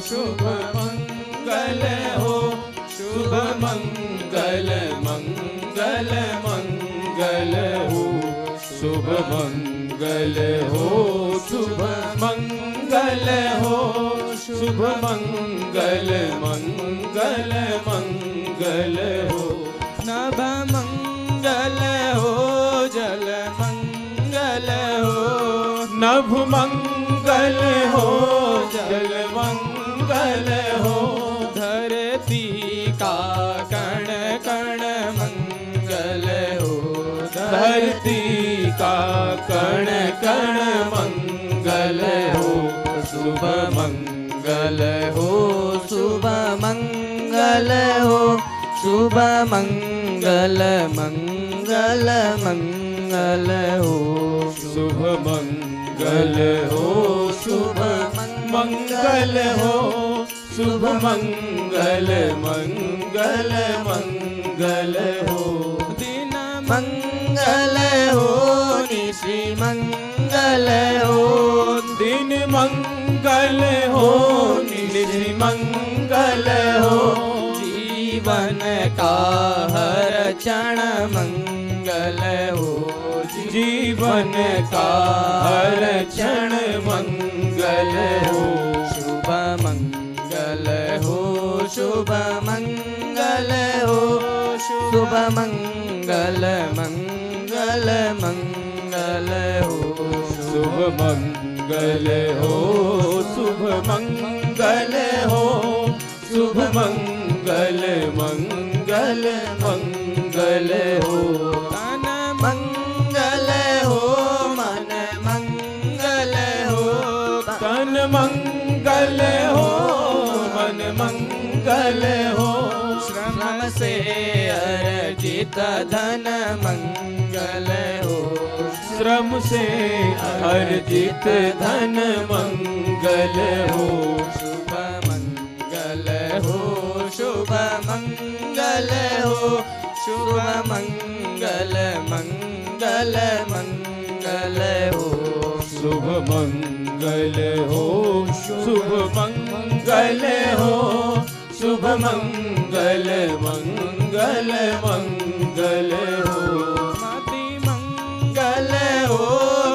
शुभ मंगल हो, शुभ मंगल मंगल मंगल हो, शुभ मंगल हो, शुभ मंगल हो, शुभ मंगल मंगल मंगल हो, नभ मंगल हो, जल मंगल हो, नभ मंगल हो, जल मंगल हो, धरती का कण कण मंगल हो, धरती का कण कण मंगल हो, शुभ मंगल हो, शुभ मंगल हो, शुभ मंगल मंगल मंगल हो, शुभ मंगल हो, शुभ मंगल हो, शुभ मंगल मंगल मंगल हो, दिन मंगल हो, निशि मंगल हो, दिन मंगल हो, निशि मंगल हो, जीवन का हर क्षण मंगल हो, जीवन का हर क्षण मंगल हो, शुभ मंगल हो, शुभ मंगल हो, शुभ मंगल मंगल मंगल हो, शुभ मंगल हो, शुभ मंगल हो, शुभ मंगल मंगल मंगल हो, तन मंगल हो, मन मंगल हो, तन मंगल हो, मन मंगल हो, श्रम से अर्जित धन मंगल हो, श्रम से अर्जित धन मंगल हो, शुभ मंगल हो, शुभ मंगल हो, शुभ मंगल मंगल मंगल हो, शुभ मंगल हो, शुभ मंगल हो, शुभ मंगल मंगल मंगल हो, मति मंगल हो,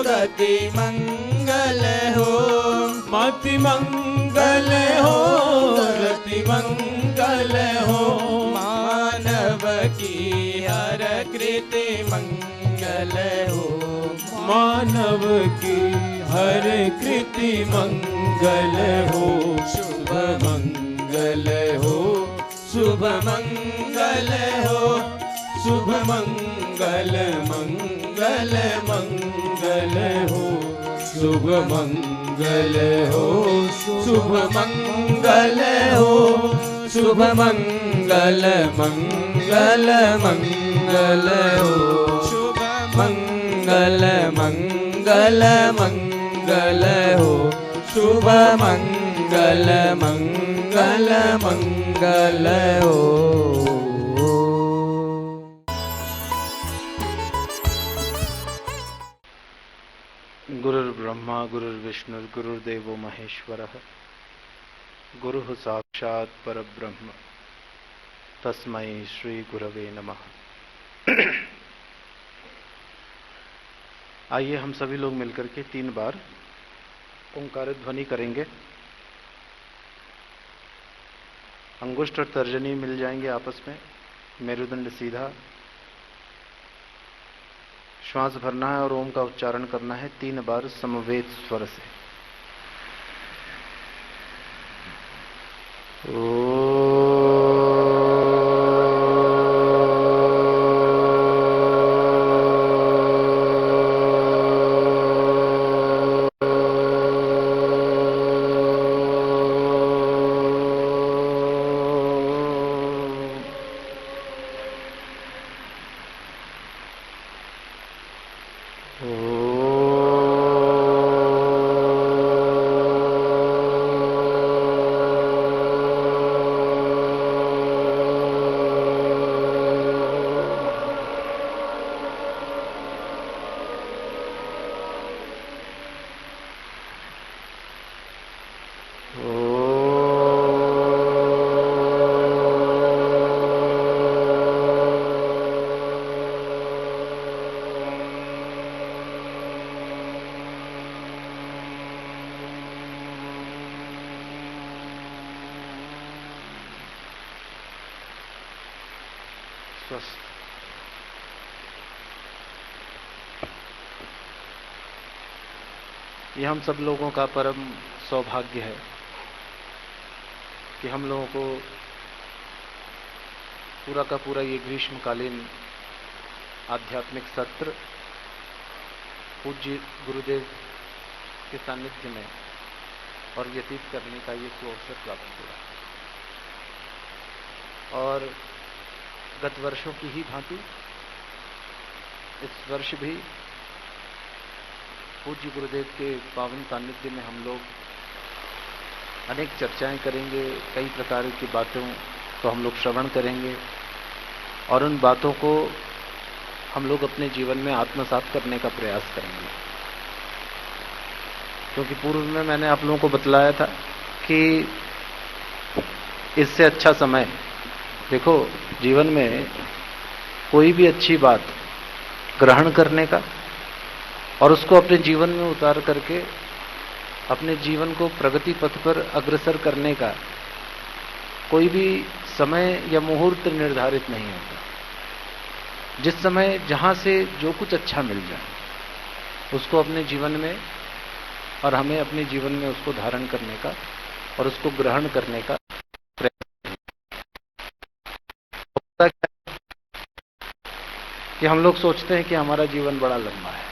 गति मंगल हो, मति मंगल हो, गति मंगल हो, मानव की हर कृति मंगल हो, मानव की हर कृति मंगल हो, शुभ मंगल हो, शुभ मंगल हो, शुभ मंगल मंगल मंगल हो, शुभ मंगल हो, शुभ मंगल हो, शुभ मंगल मंगल मंगल हो, शुभ मंगल मंगल मंगल हो, शुभ मंगल मंगल मंगल हो। गुरुर्ब्रह्मा गुरुर्विष्णु गुरुर्देवो महेश्वरः, गुरुः साक्षात् परब्रह्म, तस्मै श्री गुरवे नमः। आइए हम सभी लोग मिलकर के 3 बार ओंकार ध्वनि करेंगे। अंगुष्ठ और तर्जनी मिल जाएंगे आपस में, मेरुदंड सीधा, श्वास भरना है और ओम का उच्चारण करना है 3 बार समवेत स्वर से। Oh ये हम सब लोगों का परम सौभाग्य है कि हम लोगों को पूरा का पूरा ये ग्रीष्मकालीन आध्यात्मिक सत्र पूज्य गुरुदेव के सानिध्य में और व्यतीत करने का ये सुअवसर प्राप्त हुआ। और गत वर्षों की ही भांति इस वर्ष भी पूज्य गुरुदेव के पावन सानिध्य में हम लोग अनेक चर्चाएं करेंगे, कई प्रकार की बातों को हम लोग श्रवण करेंगे और उन बातों को हम लोग अपने जीवन में आत्मसात करने का प्रयास करेंगे। क्योंकि पूर्व में मैंने आप लोगों को बतलाया था कि इससे अच्छा समय, देखो जीवन में कोई भी अच्छी बात ग्रहण करने का और उसको अपने जीवन में उतार करके अपने जीवन को प्रगति पथ पर अग्रसर करने का कोई भी समय या मुहूर्त निर्धारित नहीं होता। जिस समय जहां से जो कुछ अच्छा मिल जाए उसको अपने जीवन में और हमें अपने जीवन में उसको धारण करने का और उसको ग्रहण करने का प्रयास कि हम लोग सोचते हैं कि हमारा जीवन बड़ा लंबा है,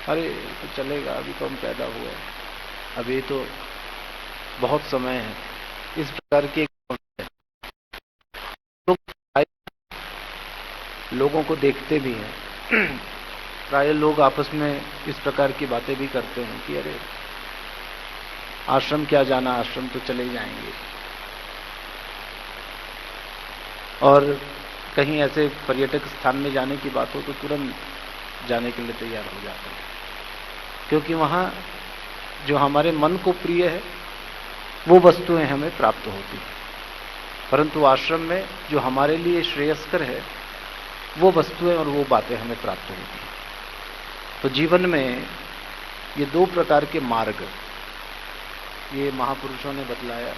अरे तो चलेगा, अभी तो हम पैदा हुए हैं, अभी तो बहुत समय है। इस प्रकार की लोगों को देखते भी हैं, प्राय लोग आपस में इस प्रकार की बातें भी करते हैं कि अरे आश्रम क्या जाना, आश्रम तो चले जाएंगे। और कहीं ऐसे पर्यटक स्थान में जाने की बात हो तो तुरंत जाने के लिए तैयार हो जाते हैं, क्योंकि वहां जो हमारे मन को प्रिय है वो वस्तुएं हमें प्राप्त होती हैं, परंतु आश्रम में जो हमारे लिए श्रेयस्कर है वो वस्तुएं और वो बातें हमें प्राप्त होती हैं। तो जीवन में ये दो प्रकार के मार्ग, ये महापुरुषों ने बतलाया,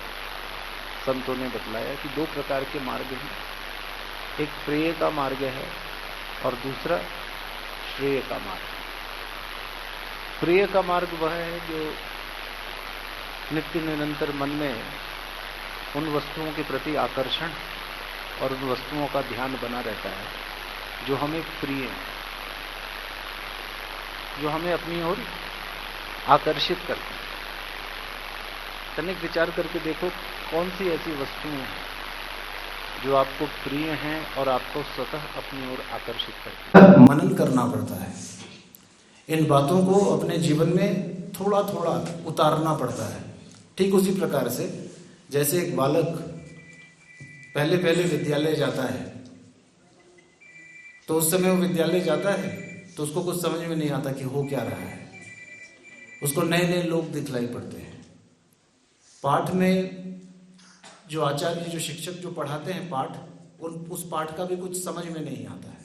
संतों ने बतलाया कि दो प्रकार के मार्ग हैं। एक प्रेय का मार्ग है और दूसरा श्रेय का मार्ग। प्रेय का मार्ग वह है जो नित्य निरंतर मन में उन वस्तुओं के प्रति आकर्षण और उन वस्तुओं का ध्यान बना रहता है जो हमें प्रिय है, जो हमें अपनी ओर आकर्षित करती है। तनिक विचार करके देखो कौन सी ऐसी वस्तुएं हैं जो आपको प्रिय हैं और आपको स्वतः अपनी ओर आकर्षित करती है। मनन करना पड़ता है, इन बातों को अपने जीवन में थोड़ा थोड़ा उतारना पड़ता है। ठीक उसी प्रकार से जैसे एक बालक पहले पहले विद्यालय जाता है तो उस समय वो विद्यालय जाता है तो उसको कुछ समझ में नहीं आता कि हो क्या रहा है, उसको नए नए लोग दिखलाई पड़ते हैं। पाठ में जो आचार्य, जो शिक्षक जो पढ़ाते हैं पाठ, उस पाठ का भी कुछ समझ में नहीं आता है,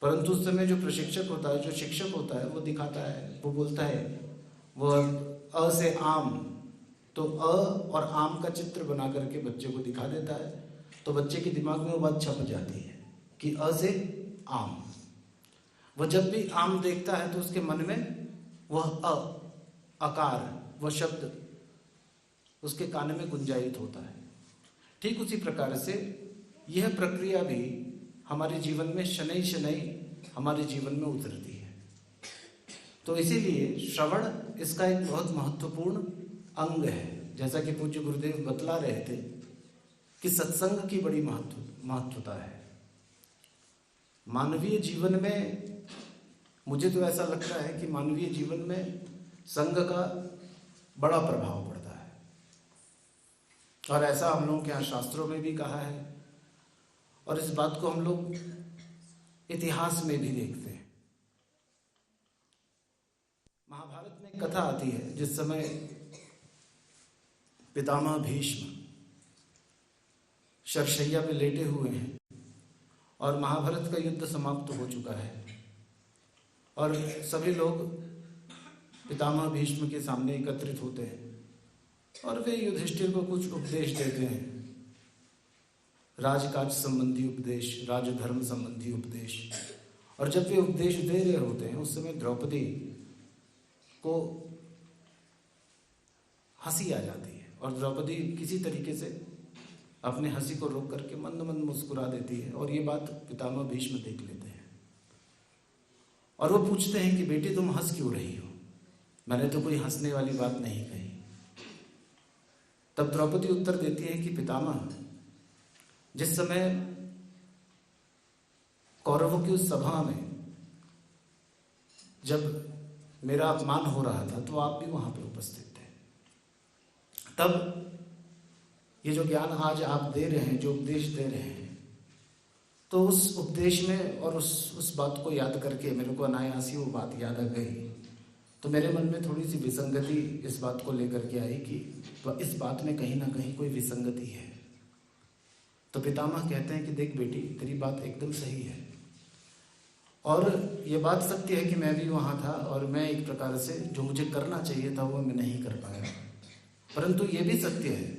परंतु उस समय जो प्रशिक्षक होता है, जो शिक्षक होता है, वो दिखाता है, वो बोलता है, वो अ से आम, तो अ और आम का चित्र बना करके बच्चे को दिखा देता है, तो बच्चे के दिमाग में वो बात छप जाती है कि अ से आम। वह जब भी आम देखता है तो उसके मन में वह अकार, वह शब्द उसके कान में गुंजायित होता है। ठीक उसी प्रकार से यह प्रक्रिया भी हमारे जीवन में शनै शनै हमारे जीवन में उतरती है। तो इसीलिए श्रवण इसका एक बहुत महत्वपूर्ण अंग है। जैसा कि पूज्य गुरुदेव बतला रहे थे कि सत्संग की बड़ी महत्वता है मानवीय जीवन में। मुझे तो ऐसा लगता है कि मानवीय जीवन में संग का बड़ा प्रभाव पड़ता है, और ऐसा हम लोगों के यहाँ शास्त्रों में भी कहा है, और इस बात को हम लोग इतिहास में भी देखते हैं। महाभारत में एक कथा आती है जिस समय पितामह भीष्म शरशैया पे लेटे हुए हैं और महाभारत का युद्ध समाप्त हो चुका है, और सभी लोग पितामह भीष्म के सामने एकत्रित होते हैं और वे युधिष्ठिर को कुछ उपदेश देते हैं, राजकाज संबंधी उपदेश, राजधर्म संबंधी उपदेश। और जब वे उपदेश दे रहे होते हैं उस समय द्रौपदी को हंसी आ जाती है और द्रौपदी किसी तरीके से अपने हंसी को रोक करके मंद मंद मुस्कुरा देती है और ये बात पितामह भीष्म देख लेते हैं और वो पूछते हैं कि बेटी तुम हंस क्यों रही हो, मैंने तो कोई हंसने वाली बात नहीं कही। तब द्रौपदी उत्तर देती है कि पितामह, जिस समय कौरवों की उस सभा में जब मेरा अपमान हो रहा था तो आप भी वहां पर उपस्थित थे, तब ये जो ज्ञान आज आप दे रहे हैं, जो उपदेश दे रहे हैं, तो उस उपदेश में और उस बात को याद करके मेरे को अनायास ही वो बात याद आ गई। तो मेरे मन में थोड़ी सी विसंगति इस बात को लेकर के आई कि तो इस बात में कहीं ना कहीं कोई विसंगति है। तो पितामह कहते हैं कि देख बेटी, तेरी बात एकदम सही है और ये बात सत्य है कि मैं भी वहाँ था और मैं एक प्रकार से जो मुझे करना चाहिए था वो मैं नहीं कर पाया। परंतु ये भी सत्य है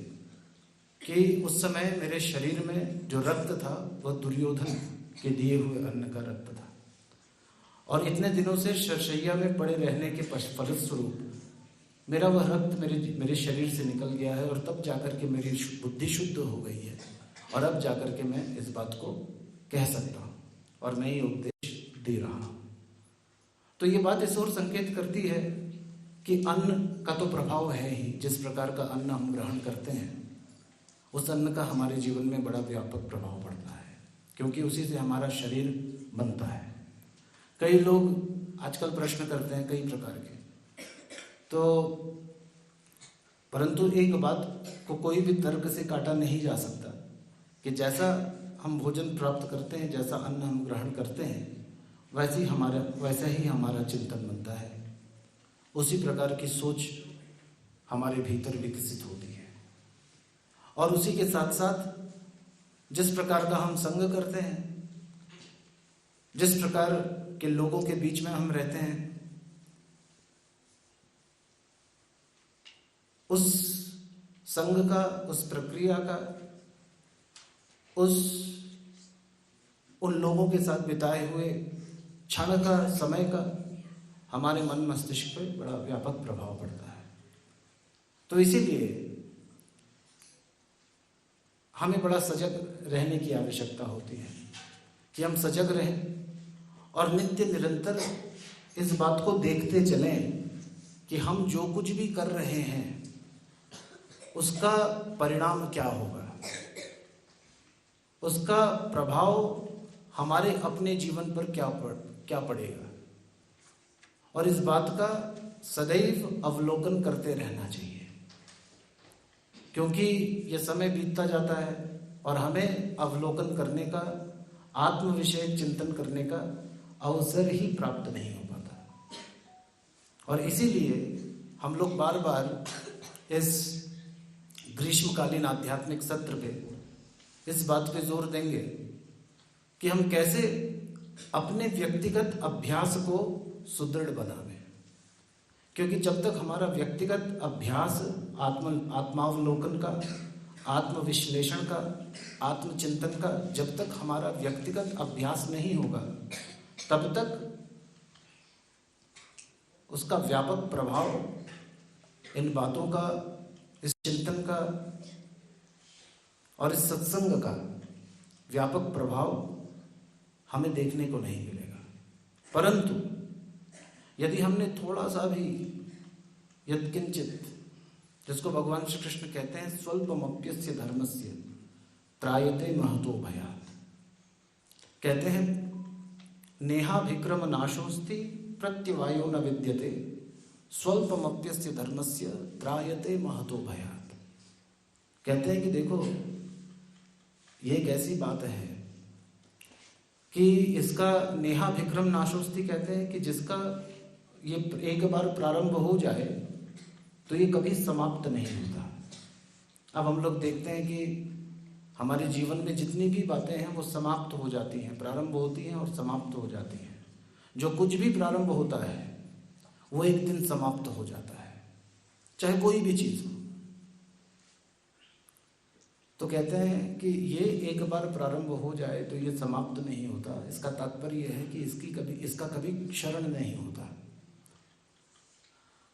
कि उस समय मेरे शरीर में जो रक्त था वह दुर्योधन के दिए हुए अन्न का रक्त था और इतने दिनों से शरशैया में पड़े रहने के फलस्वरूप मेरा वह रक्त मेरे शरीर से निकल गया है और तब जाकर के मेरी बुद्धि शुद्ध हो गई है और अब जाकर के मैं इस बात को कह सकता हूँ और मैं ये उपदेश दे रहा हूँ। तो ये बात इस ओर संकेत करती है कि अन्न का तो प्रभाव है ही, जिस प्रकार का अन्न हम ग्रहण करते हैं उस अन्न का हमारे जीवन में बड़ा व्यापक प्रभाव पड़ता है, क्योंकि उसी से हमारा शरीर बनता है। कई लोग आजकल प्रश्न करते हैं कई प्रकार के, तो परंतु एक बात को कोई भी तर्क से काटा नहीं जा सकता कि जैसा हम भोजन प्राप्त करते हैं, जैसा अन्न हम ग्रहण करते हैं, वैसा ही हमारा चिंतन बनता है, उसी प्रकार की सोच हमारे भीतर विकसित होती है और उसी के साथ साथ जिस प्रकार का हम संग करते हैं, जिस प्रकार के लोगों के बीच में हम रहते हैं, उस संग का, उस प्रक्रिया का, उन लोगों के साथ बिताए हुए क्षण का, समय का हमारे मन मस्तिष्क पर बड़ा व्यापक प्रभाव पड़ता है। तो इसीलिए हमें बड़ा सजग रहने की आवश्यकता होती है कि हम सजग रहें और नित्य निरंतर इस बात को देखते चलें कि हम जो कुछ भी कर रहे हैं उसका परिणाम क्या होगा, उसका प्रभाव हमारे अपने जीवन पर क्या पड़ेगा, और इस बात का सदैव अवलोकन करते रहना चाहिए, क्योंकि यह समय बीतता जाता है और हमें अवलोकन करने का, आत्म विषय चिंतन करने का अवसर ही प्राप्त नहीं हो पाता। और इसीलिए हम लोग बार बार इस ग्रीष्मकालीन आध्यात्मिक सत्र पे इस बात पे जोर देंगे कि हम कैसे अपने व्यक्तिगत अभ्यास को सुदृढ़ बनावें, क्योंकि जब तक हमारा व्यक्तिगत अभ्यास आत्मावलोकन का, आत्मविश्लेषण का, आत्मचिंतन का जब तक हमारा व्यक्तिगत अभ्यास नहीं होगा तब तक उसका व्यापक प्रभाव इन बातों का, इस चिंतन का और इस सत्संग का व्यापक प्रभाव हमें देखने को नहीं मिलेगा। परंतु यदि हमने थोड़ा सा भी यत्किंचित, जिसको भगवान श्री कृष्ण कहते हैं स्वल्पमप्यस्य धर्मस्य त्रायते महतो भयात्, कहते हैं नेहाभिक्रम नाशोस्ति प्रत्यवायो न विद्यते स्वल्पमप्यस्य धर्मस्य त्रायते महतो भयात्। कहते हैं कि देखो, ये एक ऐसी बात है कि इसका नेहाभिक्रम नाशोस्ति, कहते हैं कि जिसका ये एक बार प्रारंभ हो जाए तो ये कभी समाप्त नहीं होता। अब हम लोग देखते हैं कि हमारे जीवन में जितनी भी बातें हैं वो समाप्त हो जाती हैं, प्रारंभ होती हैं और समाप्त हो जाती हैं। जो कुछ भी प्रारंभ होता है वो एक दिन समाप्त हो जाता है, चाहे कोई भी चीज हो। तो कहते हैं कि ये एक बार प्रारंभ हो जाए तो ये समाप्त नहीं होता। इसका तात्पर्य है कि इसका कभी क्षरण नहीं होता।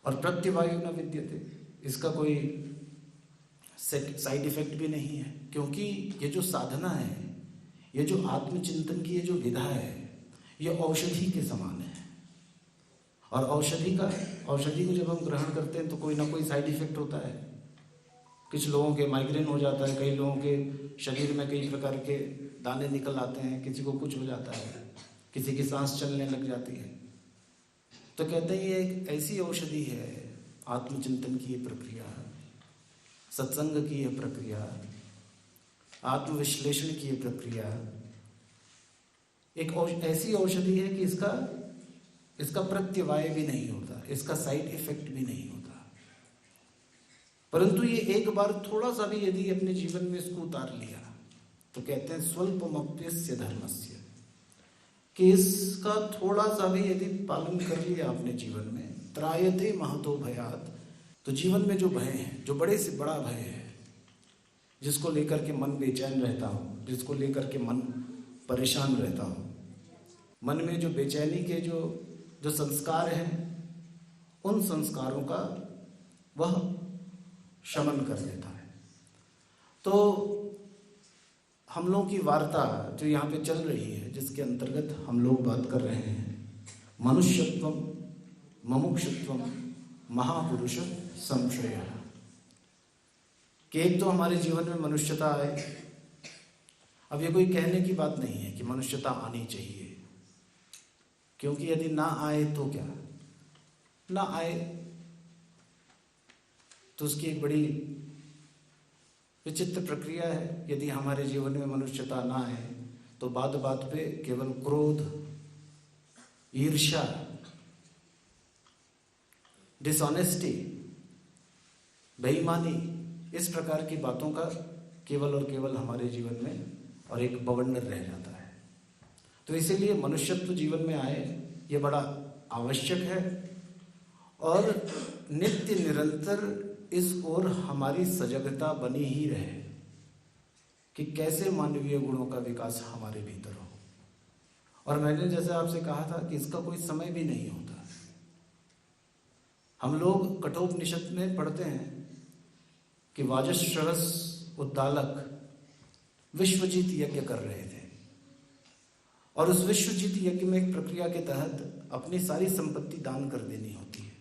और प्रत्यवायो न विद्यते, इसका कोई साइड इफेक्ट भी नहीं है, क्योंकि ये जो साधना है, ये जो आत्मचिंतन की ये जो विधा है, ये औषधि के समान है। और औषधि को जब हम ग्रहण करते हैं तो कोई ना कोई साइड इफेक्ट होता है। कुछ लोगों के माइग्रेन हो जाता है, कई लोगों के शरीर में कई प्रकार के दाने निकल आते हैं, किसी को कुछ हो जाता है, किसी की सांस चलने लग जाती है। तो कहते हैं ये एक ऐसी औषधि है, आत्मचिंतन की ये प्रक्रिया, सत्संग की ये प्रक्रिया, आत्मविश्लेषण की ये प्रक्रिया एक ऐसी औषधि है कि इसका प्रत्यवाय भी नहीं होता, इसका साइड इफेक्ट भी नहीं होता। परंतु ये एक बार थोड़ा सा भी यदि अपने जीवन में इसको उतार लिया तो कहते हैं स्वल्पमप्यस्य धर्मस्य, कि इसका थोड़ा सा भी यदि पालन कर लिया अपने जीवन में, त्रायते महतो भयात, तो जीवन में जो भय है, जो बड़े से बड़ा भय है, जिसको लेकर के मन बेचैन रहता हो, जिसको लेकर के मन परेशान रहता हो, मन में जो बेचैनी के जो संस्कार हैं, उन संस्कारों का वह शमन कर देता है। तो हम लोगों की वार्ता जो यहाँ पे चल रही है, जिसके अंतर्गत हम लोग बात कर रहे हैं, मनुष्यत्वम मुमुक्षुत्वम महापुरुष संशय, कि एक तो हमारे जीवन में मनुष्यता आए। अब ये कोई कहने की बात नहीं है कि मनुष्यता आनी चाहिए, क्योंकि यदि ना आए तो क्या, ना आए तो उसकी एक बड़ी विचित्र प्रक्रिया है। यदि हमारे जीवन में मनुष्यता ना आए तो बात बात पे केवल क्रोध, ईर्ष्या, डिसऑनेस्टी, बेईमानी, इस प्रकार की बातों का केवल और केवल हमारे जीवन में और एक बवंडर रह जाता है। तो इसीलिए मनुष्यत्व जीवन में आए ये बड़ा आवश्यक है, और नित्य निरंतर इस ओर हमारी सजगता बनी ही रहे कि कैसे मानवीय गुणों का विकास हमारे भीतर हो। और मैंने जैसे आपसे कहा था कि इसका कोई समय भी नहीं होता। हम लोग कठोपनिषद में पढ़ते हैं कि वाजश्रवस उद्दालक विश्वजीत यज्ञ कर रहे थे, और उस विश्वजीत यज्ञ में एक प्रक्रिया के तहत अपनी सारी संपत्ति दान कर देनी होती है।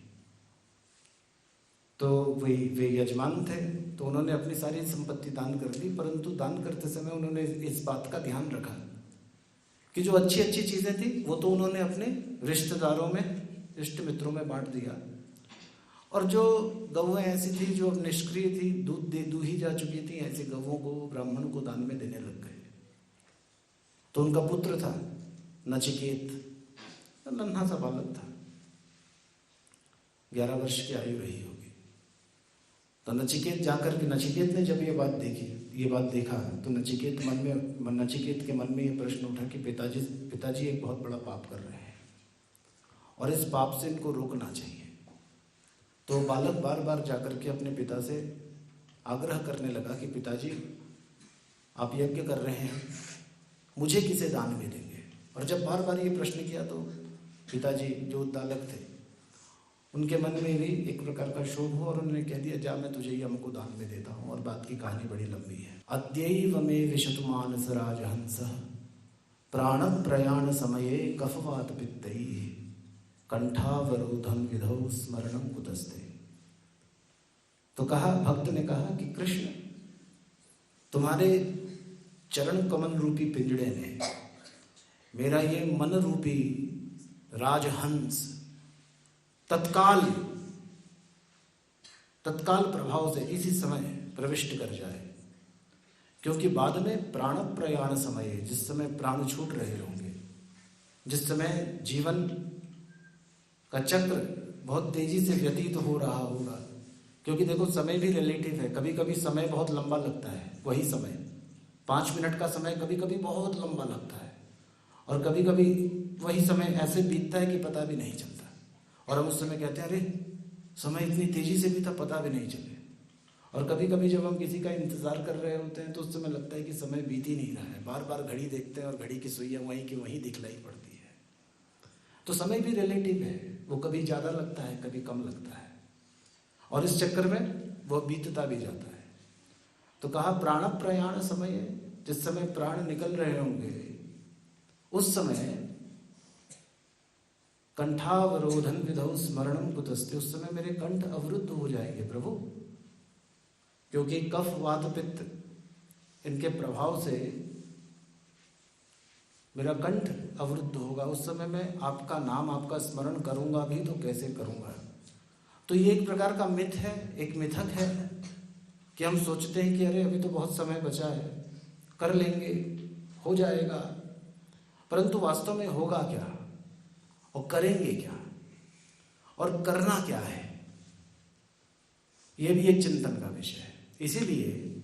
तो वे यजमान थे, तो उन्होंने अपनी सारी संपत्ति दान कर दी, परंतु दान करते समय उन्होंने इस बात का ध्यान रखा कि जो अच्छी अच्छी चीजें थी वो तो उन्होंने अपने रिश्तेदारों में, इष्ट मित्रों में बांट दिया, और जो गौएं ऐसी थी जो निष्क्रिय थी, दूध दूही जा चुकी थी, ऐसी गौओं को ब्राह्मण को दान में देने लग गए। तो उनका पुत्र था नचिकेत, नन्हा सा बालक था, 11 वर्ष की आयु रही होगी। तो नचिकेत जाकर के, नचिकेत ने जब ये बात देखा तो नचिकेत के मन में ये प्रश्न उठा कि पिताजी एक बहुत बड़ा पाप कर रहे हैं और इस पाप से इनको रोकना चाहिए। तो बालक बार बार जाकर के अपने पिता से आग्रह करने लगा कि पिताजी आप यज्ञ कर रहे हैं, मुझे किसे दान में देंगे। और जब बार बार ये प्रश्न किया तो पिताजी जो उद्दालक थे उनके मन में भी एक प्रकार का शोभ हो, और उन्होंने कह दिया जा मैं तुझे ये हमको दान में देता हूँ। और बात की कहानी बड़ी लंबी है। अद्यैव मे विशतु मानस राजहंसः प्राण प्रयाण समये कफवात पित्तैः कंठावरोधम विधौ स्मरणम कुतस्ते। तो कहा, भक्त ने कहा कि कृष्ण तुम्हारे चरण कमल रूपी पिंजड़े ने मेरा ये मन रूपी राजहंस तत्काल प्रभाव से इसी समय प्रविष्ट कर जाए, क्योंकि बाद में प्राण प्रयाण समय, जिस समय प्राण छूट रहे होंगे, जिस समय जीवन का चक्र बहुत तेजी से व्यतीत हो रहा होगा, क्योंकि देखो समय भी रिलेटिव है। कभी कभी समय बहुत लंबा लगता है, वही समय 5 मिनट का समय कभी कभी बहुत लंबा लगता है, और कभी कभी वही समय ऐसे बीतता है कि पता भी नहीं चलता, और हम उस समय कहते हैं अरे समय इतनी तेजी से बीता, पता भी नहीं चले। और कभी कभी जब हम किसी का इंतजार कर रहे होते हैं तो उस समय लगता है कि समय बीत ही नहीं रहा है, बार बार घड़ी देखते हैं और घड़ी की सुइयां वहीं की वहीं दिखलाई पड़ती है। तो समय भी रिलेटिव है, वो कभी ज़्यादा लगता है, कभी कम लगता है। और इस चक्कर में वह बीतता भी जाता है। तो कहा प्राण प्रयाण समय, जिस समय प्राण निकल रहे होंगे उस समय कंठावरोधन विधौ स्मरणम कुतस्ते, उस समय मेरे कंठ अवरुद्ध हो जाएंगे प्रभु, क्योंकि कफ वात पित्त इनके प्रभाव से मेरा कंठ अवरुद्ध होगा। उस समय मैं आपका नाम, आपका स्मरण करूंगा भी तो कैसे करूंगा। तो ये एक प्रकार का मिथ है, एक मिथक है कि हम सोचते हैं कि अरे अभी तो बहुत समय बचा है, कर लेंगे, हो जाएगा, परंतु वास्तव में होगा क्या और करेंगे क्या और करना क्या है, यह भी एक चिंतन का विषय है। इसीलिए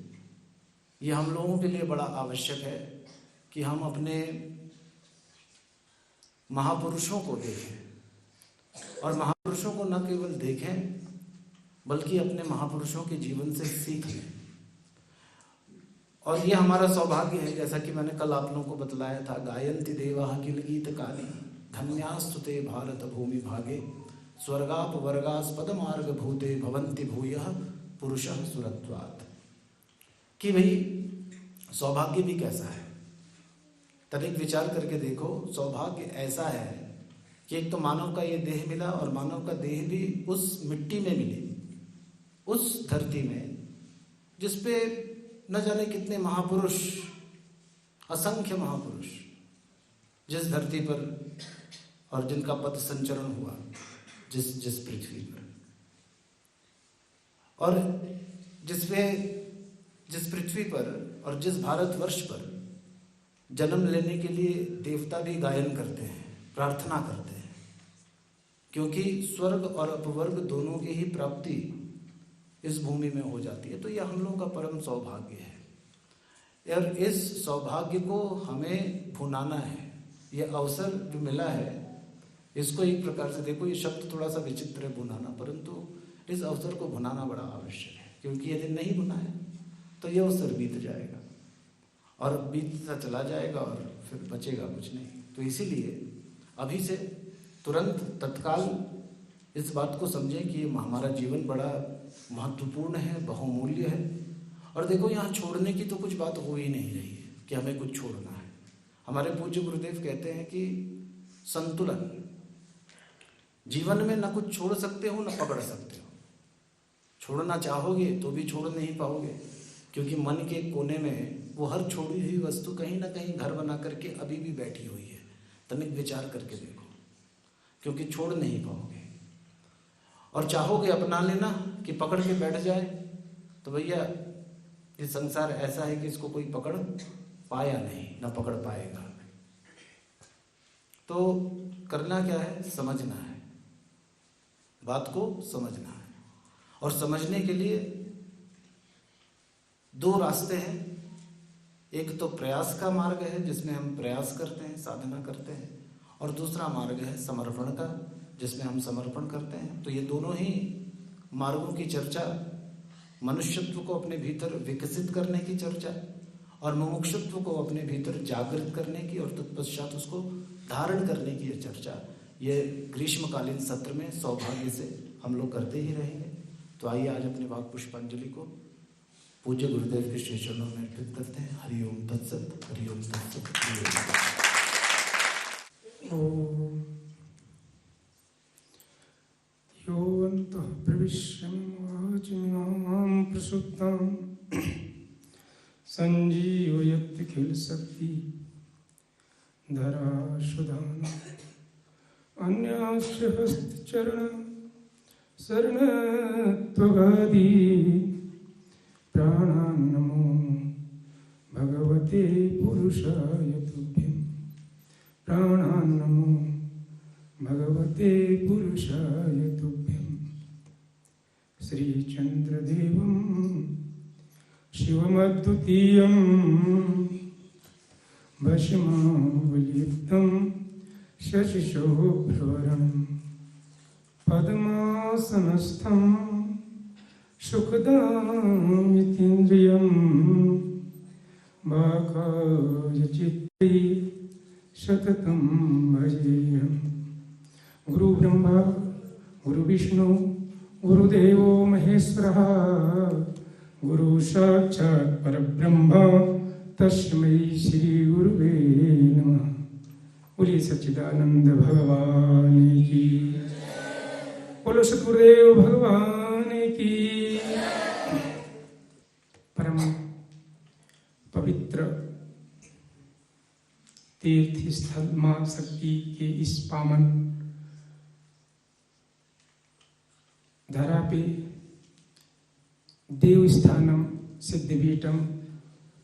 यह हम लोगों के लिए बड़ा आवश्यक है कि हम अपने महापुरुषों को देखें और महापुरुषों को न केवल देखें बल्कि अपने महापुरुषों के जीवन से सीखें। और ये हमारा सौभाग्य है, जैसा कि मैंने कल आप लोगों को बतलाया था, गायन्ति देवाः किल गीत काली धन्यास्तुते भारत भूमि भागे स्वर्गाप वर्गास्पद मार्ग भूते भवन्ति भूयः पुरुषः सुरत्वात्। कि भाई सौभाग्य भी कैसा है, तनिक विचार करके देखो। सौभाग्य ऐसा है कि एक तो मानव का ये देह मिला और मानव का देह भी उस मिट्टी में मिली, उस धरती में जिसपे न जाने कितने महापुरुष, असंख्य महापुरुष जिस धरती पर और जिनका पथ संचरण हुआ जिस पृथ्वी पर, और जिस पृथ्वी पर और जिस भारतवर्ष पर जन्म लेने के लिए देवता भी गायन करते हैं, प्रार्थना करते हैं, क्योंकि स्वर्ग और अपवर्ग दोनों की ही प्राप्ति इस भूमि में हो जाती है। तो यह हम लोगों का परम सौभाग्य है और इस सौभाग्य को हमें भुनाना है। यह अवसर जो मिला है इसको एक प्रकार से देखो, ये शब्द थोड़ा सा विचित्र है भुनाना, परंतु इस अवसर को भुनाना बड़ा आवश्यक है, क्योंकि यदि नहीं भुनाया तो यह अवसर बीत जाएगा और बीतता चला जाएगा और फिर बचेगा कुछ नहीं। तो इसीलिए अभी से तुरंत तत्काल इस बात को समझें कि हमारा जीवन बड़ा महत्वपूर्ण है, बहुमूल्य है। और देखो यहाँ छोड़ने की तो कुछ बात हो ही नहीं रही है कि हमें कुछ छोड़ना है। हमारे पूज्य गुरुदेव कहते हैं कि संतुलन, जीवन में न कुछ छोड़ सकते हो न पकड़ सकते हो। छोड़ना चाहोगे तो भी छोड़ नहीं पाओगे, क्योंकि मन के कोने में वो हर छोड़ी हुई वस्तु कहीं ना कहीं घर बना करके अभी भी बैठी हुई है। तनिक विचार करके देखो, क्योंकि छोड़ नहीं पाओगे। और चाहोगे अपना लेना कि पकड़ के बैठ जाए, तो भैया ये संसार ऐसा है कि इसको कोई पकड़ पाया नहीं, ना पकड़ पाएगा। तो करना क्या है, समझना है, बात को समझना है। और समझने के लिए दो रास्ते हैं। एक तो प्रयास का मार्ग है जिसमें हम प्रयास करते हैं, साधना करते हैं, और दूसरा मार्ग है समर्पण का जिसमें हम समर्पण करते हैं। तो ये दोनों ही मार्गों की चर्चा, मनुष्यत्व को अपने भीतर विकसित करने की चर्चा और मुमुक्षुत्व को अपने भीतर जागृत करने की और तत्पश्चात उसको धारण करने की ये चर्चा, ये ग्रीष्मकालीन सत्र में सौभाग्य से हम लोग करते ही रहेंगे। तो आइए आज अपने वाक पुष्पांजलि को पूज्य गुरुदेव के श्री चरणों में अर्पित करते हैं। हरि ओम तत्सत, हरि ओम तत्सत, हरि ओम। यो अन्तः प्रविश्य वाचिमां प्रसुप्तां संजीवयति किल शक्ति धराशुधान अन्याश्च हस्तचरण शरणत्वगादि प्राणान् नमो भगवते पुरुषाय तुभ्यं प्राणान् नमो भगवते पुरुषाय तुभ्यं। श्रीचन्द्रदेवं शिवमद्वितीयं भस्मावलिप्तं शशिशोभ्रवरं पद्मासनस्थं सुखदामितीन्द्रियं वाकायचित्ते सततं भजेयम्। गुरु ब्रह्मा गुरु विष्णु गुरुदेवो महेश्वरः गुरु साक्षात् परब्रह्म तस्मै श्री गुरुवे नमः। बोलिए सच्चिदानंद भगवान की, बोलो सद्गुरुदेव भगवान की। परम पवित्र तीर्थ स्थल मां शक्ति के इस पावन धरा पे देव स्थानम सिद्धपीठम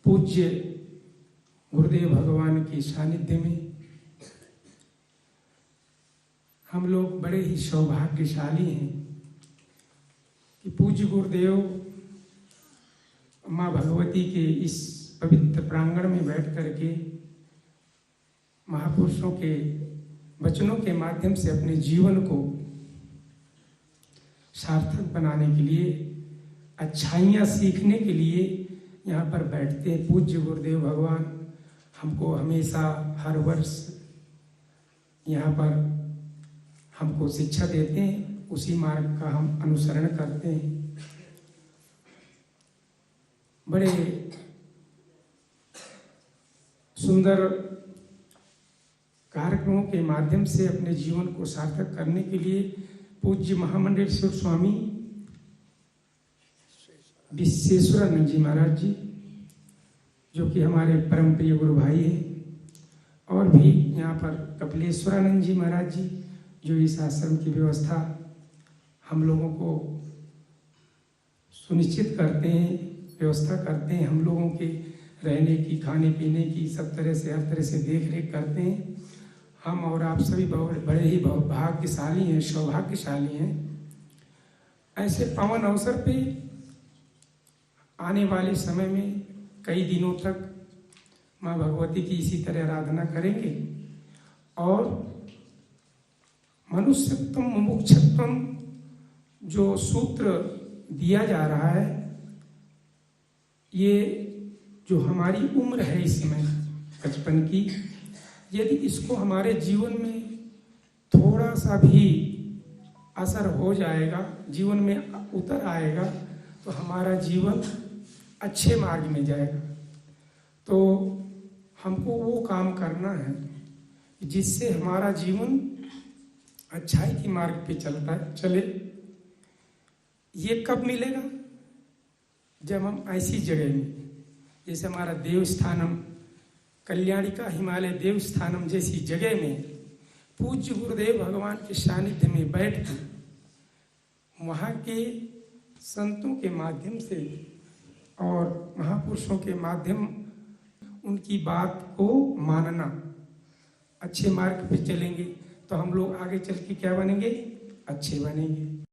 पूज्य गुरुदेव भगवान के सानिध्य में हम लोग बड़े ही सौभाग्यशाली हैं कि पूज्य गुरुदेव माँ भगवती के इस पवित्र प्रांगण में बैठ करके महापुरुषों के वचनों के माध्यम से अपने जीवन को सार्थक बनाने के लिए, अच्छाइयाँ सीखने के लिए यहाँ पर बैठते हैं। पूज्य गुरुदेव भगवान हमको हमेशा हर वर्ष यहाँ पर हमको शिक्षा देते हैं, उसी मार्ग का हम अनुसरण करते हैं। बड़े सुंदर कार्यक्रमों के माध्यम से अपने जीवन को सार्थक करने के लिए पूज्य महामंडलेश्वर स्वामी विश्वेश्वरानंद जी महाराज जी, जो कि हमारे परम प्रिय गुरु भाई हैं, और भी यहाँ पर कपिलेश्वरानंद जी महाराज जी, जो इस आश्रम की व्यवस्था हम लोगों को सुनिश्चित करते हैं, व्यवस्था करते हैं, हम लोगों के रहने की, खाने पीने की, सब तरह से हर तरह से देख रेख करते हैं। हम और आप सभी बड़े ही भाग्यशाली हैं, सौभाग्यशाली हैं। ऐसे पावन अवसर पे आने वाले समय में कई दिनों तक माँ भगवती की इसी तरह आराधना करेंगे और मनुष्यत्वम मुमुक्षत्वम जो सूत्र दिया जा रहा है, ये जो हमारी उम्र है इस समय 55 की, यदि इसको हमारे जीवन में थोड़ा सा भी असर हो जाएगा, जीवन में उतर आएगा, तो हमारा जीवन अच्छे मार्ग में जाएगा। तो हमको वो काम करना है जिससे हमारा जीवन अच्छाई की मार्ग पे चले। ये कब मिलेगा? जब हम ऐसी जगह में, जैसे हमारा देव स्थानम कल्याणिका हिमालय देव स्थानम जैसी जगह में पूज्य गुरुदेव भगवान के सानिध्य में बैठ कर वहाँ के संतों के माध्यम से और महापुरुषों के माध्यम उनकी बात को मानना, अच्छे मार्ग पे चलेंगे तो हम लोग आगे चल के क्या बनेंगे? अच्छे बनेंगे।